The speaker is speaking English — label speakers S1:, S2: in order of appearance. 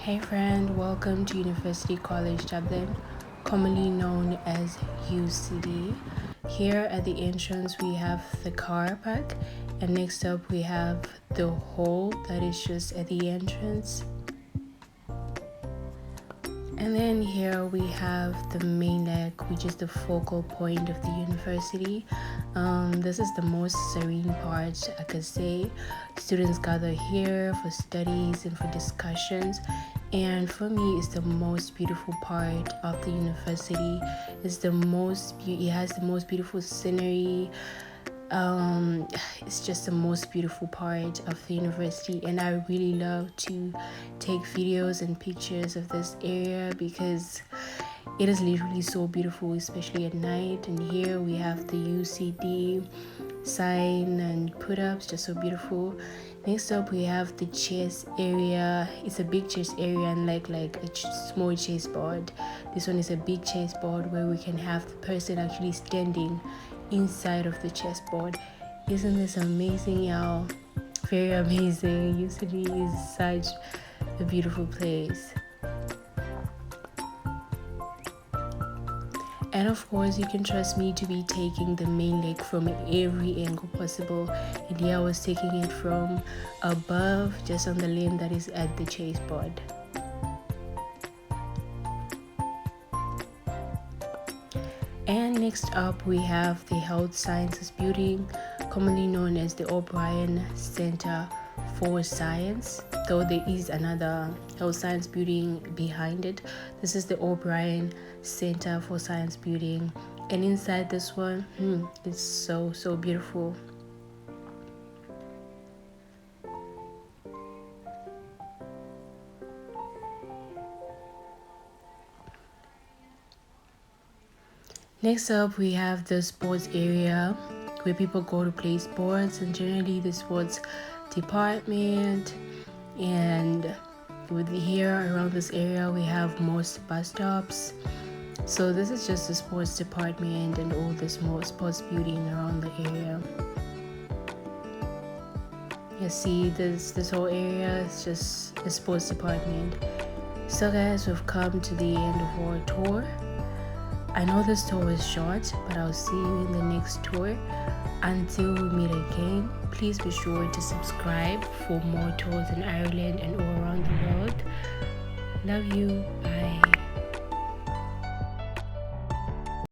S1: Hey friend, welcome to University College Dublin, commonly known as UCD. Here at the entrance we have the car park, and next up we have the hall that is just at the entrance. And then here we have the main deck, which is the focal point of the university. This is the most serene part, I could say. Students gather here for studies and for discussions. And for me, it's the most beautiful part of the university. It has the most beautiful scenery. It's just the most beautiful part of the university, and I really love to take videos and pictures of this area because it is literally so beautiful, especially at night. And here we have the UCD sign and put ups, just so beautiful. Next up we have the chess area. It's a big chess area, unlike like a small chess board. This one is a big chess board where we can have the person actually standing inside of the chessboard. Isn't this amazing, y'all? Very amazing. UCD is such a beautiful place. And of course, you can trust me to be taking the main lake from every angle possible. And here I was taking it from above, just on the lane that is at the chessboard. And next up we have the Health Sciences Building, commonly known as the O'Brien Center for Science, though there is another health science building behind it. This is the O'Brien Center for Science building, and inside this one, it's so beautiful. Next up we have the sports area where people go to play sports, and generally the sports department. And with here around this area we have most bus stops. So this is just the sports department and all the small sports building around the area. You see this whole area is just a sports department. So guys, we've come to the end of our tour. I know this tour was short, but I'll see you in the next tour. Until we meet again, please be sure to subscribe for more tours in Ireland and all around the world. Love you. Bye.